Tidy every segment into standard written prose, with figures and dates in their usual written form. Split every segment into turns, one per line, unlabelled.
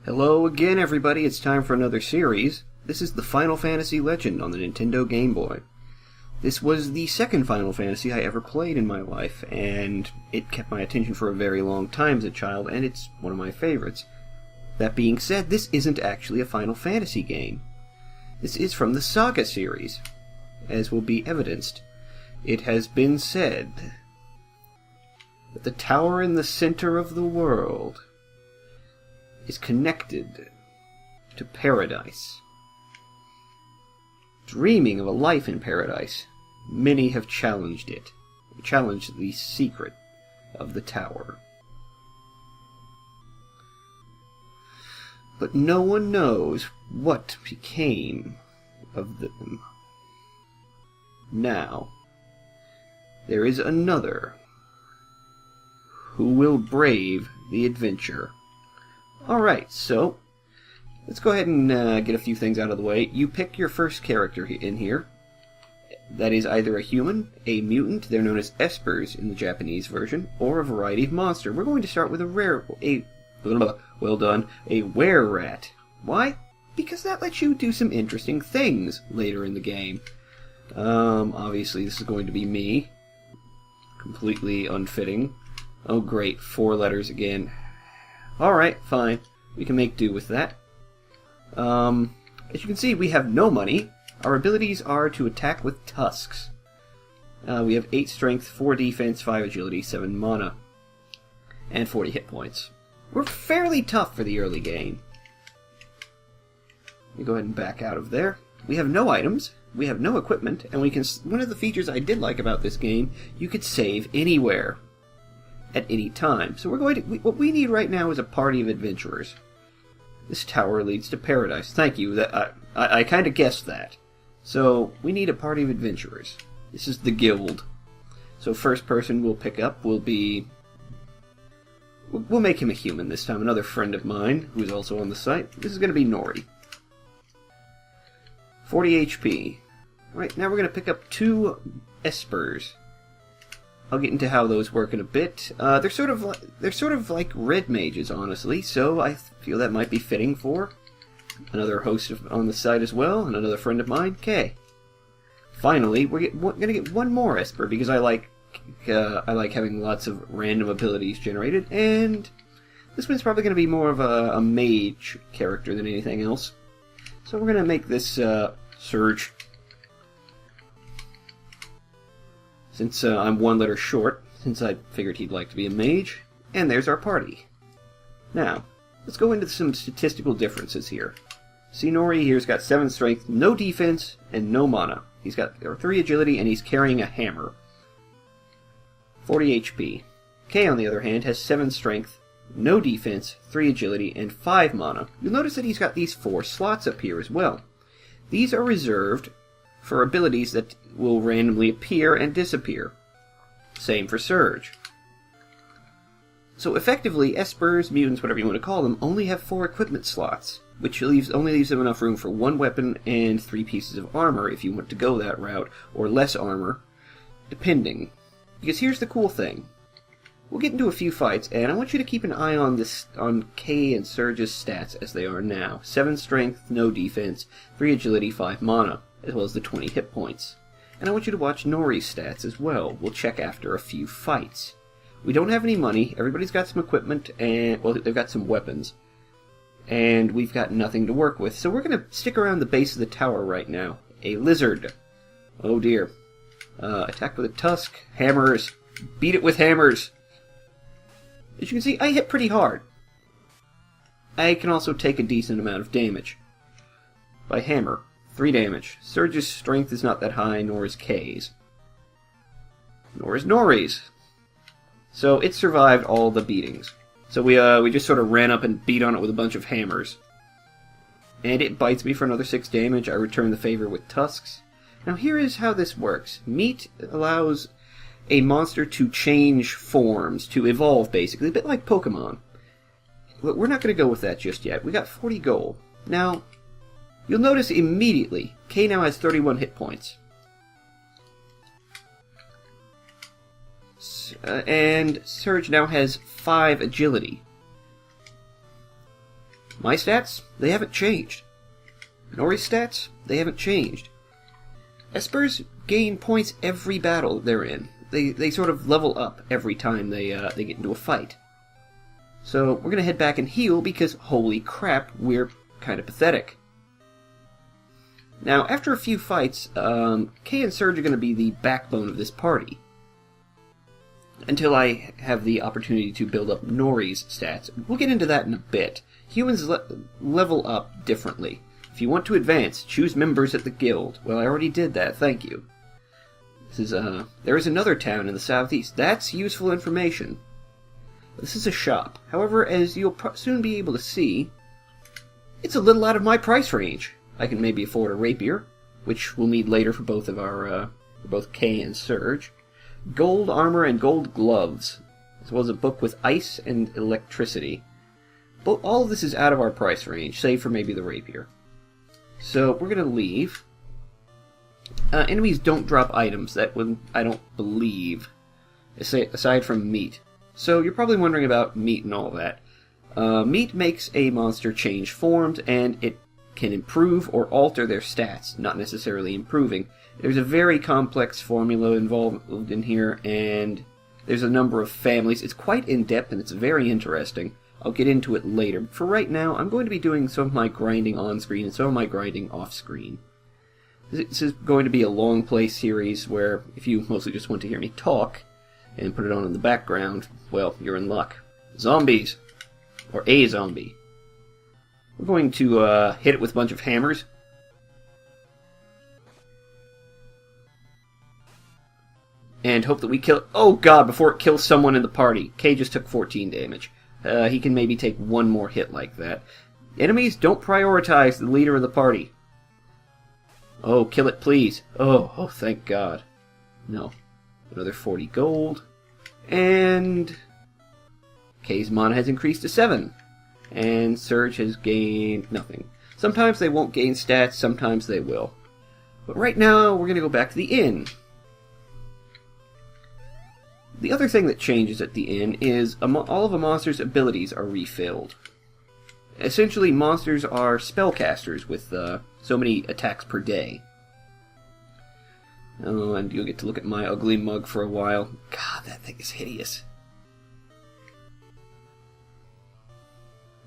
Hello again, everybody. It's time for another series. This is the Final Fantasy Legend on the Nintendo Game Boy. This was the second Final Fantasy I ever played in my life, and it kept my attention for a very long time as a child, and it's one of my favorites. That being said, this isn't actually a Final Fantasy game. This is from the SaGa series, as will be evidenced. It has been said that the tower in the center of the world is connected to paradise. Dreaming of a life in paradise, many have challenged it, challenged the secret of the tower. But no one knows what became of them. Now, there is another who will brave the adventure. Alright, so let's go ahead and get a few things out of the way. You pick your first character in here. That is either a human, a mutant, they're known as espers in the Japanese version, or a variety of monster. We're going to start with a were-rat. Why? Because that lets you do some interesting things later in the game. Obviously this is going to be me. Completely unfitting. Oh great, 4 letters again. Alright, fine. We can make do with that. As you can see, we have no money. Our abilities are to attack with tusks. We have 8 strength, 4 defense, 5 agility, 7 mana, and 40 hit points. We're fairly tough for the early game. Let me go ahead and back out of there. We have no items, we have no equipment, and we can. One of the features I did like about this game, you could save anywhere, at any time. So we're going to. What we need right now is a party of adventurers. This tower leads to paradise. Thank you. I kind of guessed that. So we need a party of adventurers. This is the guild. So first person we'll pick up will be. We'll make him a human this time. Another friend of mine who is also on the site. This is going to be Nori. 40 HP. Right, now we're going to pick up 2 espers. I'll get into how those work in a bit. They're sort of like red mages, honestly, so I feel that might be fitting for another host on the site as well, and another friend of mine, Chay. Finally, we're going to get one more esper because I like having lots of random abilities generated, and this one's probably going to be more of a mage character than anything else. So we're going to make this Surge. Since I'm 1 letter short, since I figured he'd like to be a mage. And there's our party. Now, let's go into some statistical differences here. See, Nori here's got 7 strength, no defense, and no mana. He's got 3 agility, and he's carrying a hammer. 40 HP. Chay, on the other hand, has 7 strength, no defense, 3 agility, and 5 mana. You'll notice that he's got these 4 slots up here as well. These are reserved for abilities that will randomly appear and disappear. Same for Surge. So effectively, espers, mutants, whatever you want to call them, only have 4 equipment slots, which only leaves them enough room for 1 weapon and 3 pieces of armor if you want to go that route, or less armor, depending. Because here's the cool thing. We'll get into a few fights, and I want you to keep an eye on Chay and Surge's stats as they are now. 7 strength, no defense, 3 agility, 5 mana, as well as the 20 hit points. And I want you to watch Nori's stats as well. We'll check after a few fights. We don't have any money, everybody's got some equipment, and, well, they've got some weapons. And we've got nothing to work with, so we're going to stick around the base of the tower right now. A lizard. Oh dear. Attack with a tusk. Hammers. Beat it with hammers. As you can see, I hit pretty hard. I can also take a decent amount of damage. By hammer. 3 damage. Surge's strength is not that high, nor is Kay's. Nor is Nori's. So it survived all the beatings. So we just sort of ran up and beat on it with a bunch of hammers. And it bites me for another 6 damage. I return the favor with tusks. Now here is how this works. Meat allows a monster to change forms, to evolve basically, a bit like Pokemon. But we're not going to go with that just yet. We got 40 gold. Now, you'll notice immediately, Chay now has 31 hit points. And Surge now has 5 agility. My stats, they haven't changed. Nori's stats, they haven't changed. Espers gain points every battle they're in. They sort of level up every time they get into a fight. So we're going to head back and heal because, holy crap, we're kind of pathetic. Now, after a few fights, Chay and Serge are going to be the backbone of this party. Until I have the opportunity to build up Nori's stats. We'll get into that in a bit. Humans level up differently. If you want to advance, choose members at the guild. Well, I already did that, thank you. There is another town in the southeast. That's useful information. This is a shop. However, as you'll soon be able to see, it's a little out of my price range. I can maybe afford a rapier, which we'll need later for both of for both Chay and Serge. Gold armor and gold gloves, as well as a book with ice and electricity. But all of this is out of our price range, save for maybe the rapier. So we're going to leave. Enemies don't drop items, that one I don't believe, aside from meat. So you're probably wondering about meat and all that. Meat makes a monster change forms, and it can improve or alter their stats, not necessarily improving. There's a very complex formula involved in here, and there's a number of families. It's quite in-depth, and it's very interesting. I'll get into it later. But for right now, I'm going to be doing some of my grinding on-screen and some of my grinding off-screen. This is going to be a long play series where, if you mostly just want to hear me talk and put it on in the background, well, you're in luck. Zombies. Or a zombie. We're going to hit it with a bunch of hammers. And hope that we kill it. Oh god, before it kills someone in the party. Chay just took 14 damage. He can maybe take one more hit like that. Enemies don't prioritize the leader of the party. Oh, kill it, please. Oh, thank God. No. Another 40 gold. And Cay's mana has increased to 7. And Serge has gained nothing. Sometimes they won't gain stats, sometimes they will. But right now, we're going to go back to the inn. The other thing that changes at the inn is all of a monster's abilities are refilled. Essentially, monsters are spellcasters with so many attacks per day. Oh, and you'll get to look at my ugly mug for a while. God, that thing is hideous.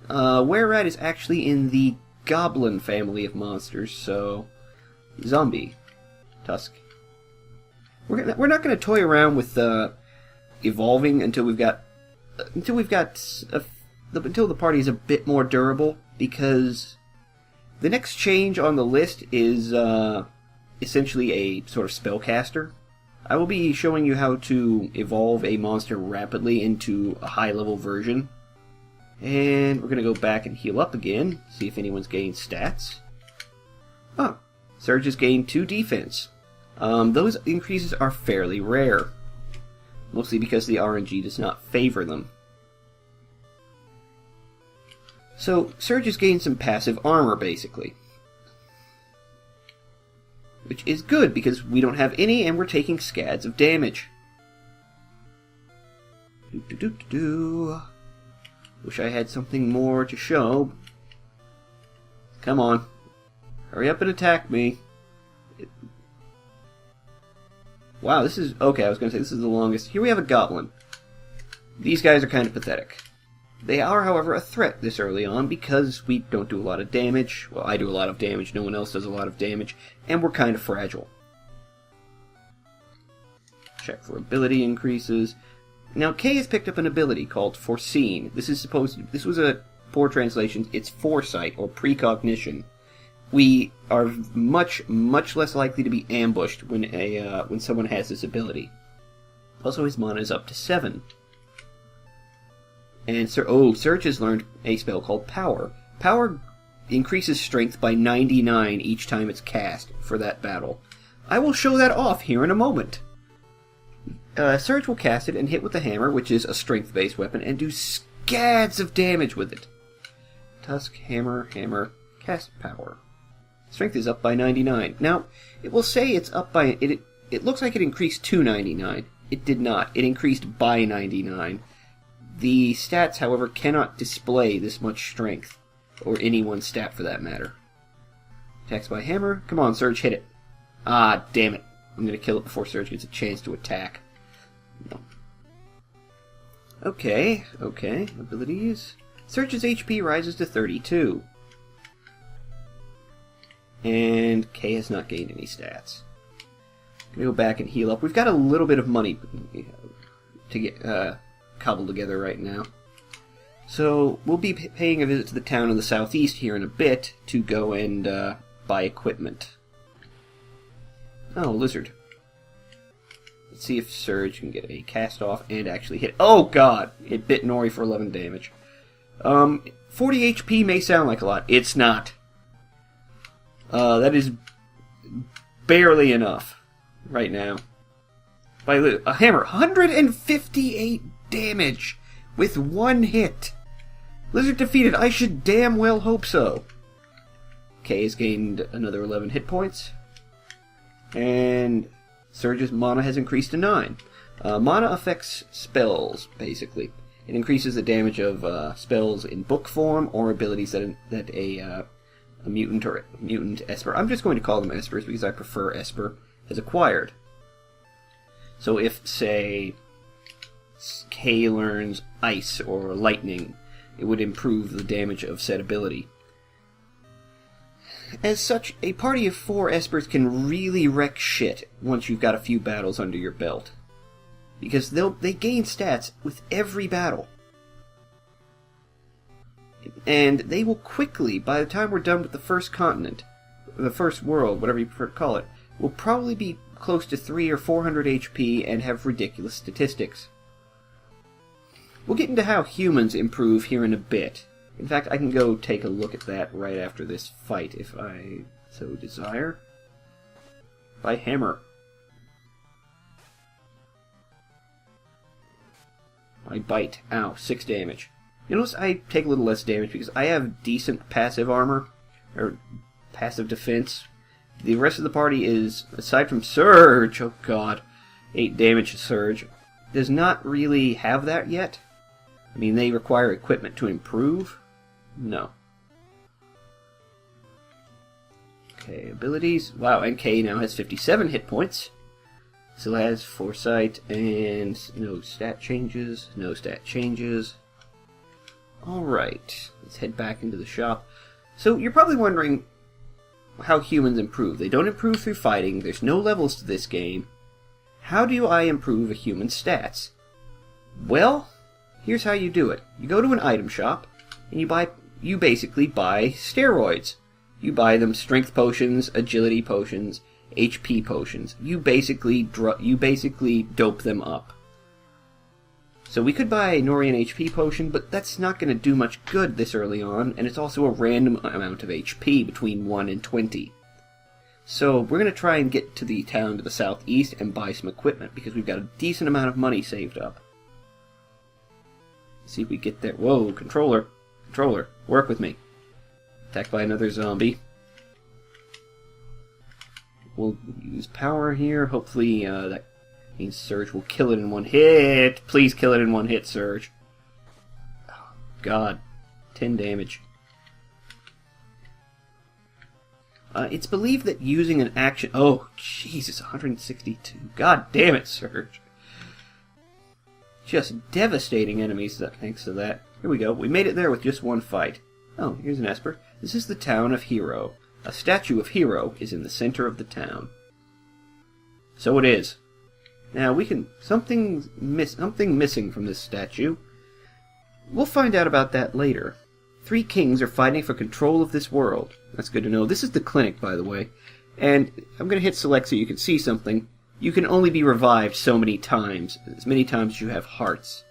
Were-rat is actually in the goblin family of monsters, so zombie, tusk. We're not going to toy around with evolving until the party is a bit more durable, because the next change on the list is essentially a sort of spellcaster. I will be showing you how to evolve a monster rapidly into a high-level version. And we're going to go back and heal up again, see if anyone's gained stats. Oh, Serge has gained 2 defense. Those increases are fairly rare, mostly because the RNG does not favor them. So, Serge has gained some passive armor, basically. Which is good, because we don't have any, and we're taking scads of damage. Wish I had something more to show. Come on. Hurry up and attack me. Wow, this is... Okay, I was going to say this is the longest. Here we have a goblin. These guys are kind of pathetic. They are, however, a threat this early on because we don't do a lot of damage. Well, I do a lot of damage, no one else does a lot of damage, and we're kind of fragile. Check for ability increases. Now, Chay has picked up an ability called Foreseen. This was a poor translation. It's foresight or precognition. We are much less likely to be ambushed when someone has this ability. Also, his mana is up to 7. And Serge has learned a spell called Power. Power increases strength by 99 each time it's cast for that battle. I will show that off here in a moment. Serge will cast it and hit with the hammer, which is a strength-based weapon, and do scads of damage with it. Tusk, hammer, cast Power. Strength is up by 99. Now, it will say it's up by... It looks like it increased to 99. It did not. It increased by 99. The stats, however, cannot display this much strength. Or any one stat for that matter. Attacks by hammer. Come on, Surge, hit it. Ah, damn it. I'm going to kill it before Surge gets a chance to attack. No. Okay. Abilities. Surge's HP rises to 32. And Kay has not gained any stats. I'm going to go back and heal up. We've got a little bit of money to get cobbled together right now. So we'll be paying a visit to the town in the southeast here in a bit to go and buy equipment. Oh, lizard. Let's see if Surge can get a cast off and actually hit. Oh god! It bit Nori for 11 damage. 40 HP may sound like a lot. It's not. That is barely enough right now. By a hammer, 158 damage with one hit. Lizard defeated. I should damn well hope so. Kay has gained another 11 hit points. And Surge's mana has increased to 9. Mana affects spells, basically. It increases the damage of spells in book form or abilities that a mutant or mutant Esper, I'm just going to call them Espers because I prefer Esper, has acquired. So if, say, Kay learns Ice or Lightning, it would improve the damage of said ability. As such, a party of 4 Espers can really wreck shit once you've got a few battles under your belt. Because they gain stats with every battle. And they will quickly, by the time we're done with the first continent, the first world, whatever you prefer to call it, will probably be close to 300 or 400 HP and have ridiculous statistics. We'll get into how humans improve here in a bit. In fact, I can go take a look at that right after this fight, if I so desire. By hammer. By bite. Ow, 6 damage. You notice I take a little less damage because I have decent passive armor, or passive defense. The rest of the party is, aside from Surge, oh god, 8 damage to Surge, does not really have that yet. I mean, they require equipment to improve. No. Okay, abilities. Wow, and Kay now has 57 hit points. Still has Foresight and no stat changes. No stat changes. Alright, let's head back into the shop. So, you're probably wondering how humans improve. They don't improve through fighting. There's no levels to this game. How do I improve a human's stats? Well, here's how you do it. You go to an item shop, and you basically buy steroids. You buy them strength potions, agility potions, HP potions. You basically dope them up. So we could buy Nori an HP potion, but that's not going to do much good this early on, and it's also a random amount of HP between 1 and 20. So we're going to try and get to the town to the southeast and buy some equipment, because we've got a decent amount of money saved up. See if we get there. Whoa, controller. Controller, work with me. Attacked by another zombie. We'll use power here. Hopefully that means Surge will kill it in one hit. Please kill it in one hit, Surge. Oh, God. 10 damage. It's believed that using an action... Oh, Jesus, 162. God damn it, Surge. Just devastating enemies thanks to that. Here we go. We made it there with just one fight. Oh, here's an Esper. This is the town of Hero. A statue of Hero is in the center of the town. So it is. Now we can... Something missing from this statue. We'll find out about that later. 3 kings are fighting for control of this world. That's good to know. This is the clinic, by the way. And I'm going to hit select so you can see something. You can only be revived so many times. As many times as you have hearts.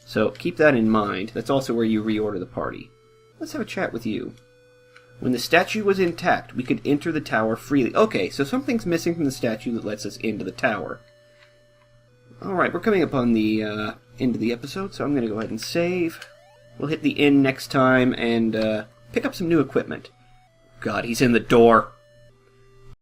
So keep that in mind. That's also where you reorder the party. Let's have a chat with you. When the statue was intact, we could enter the tower freely. Okay, so something's missing from the statue that lets us into the tower. Alright, we're coming up on the end of the episode, so I'm going to go ahead and save. We'll hit the inn next time and pick up some new equipment. God, he's in the door.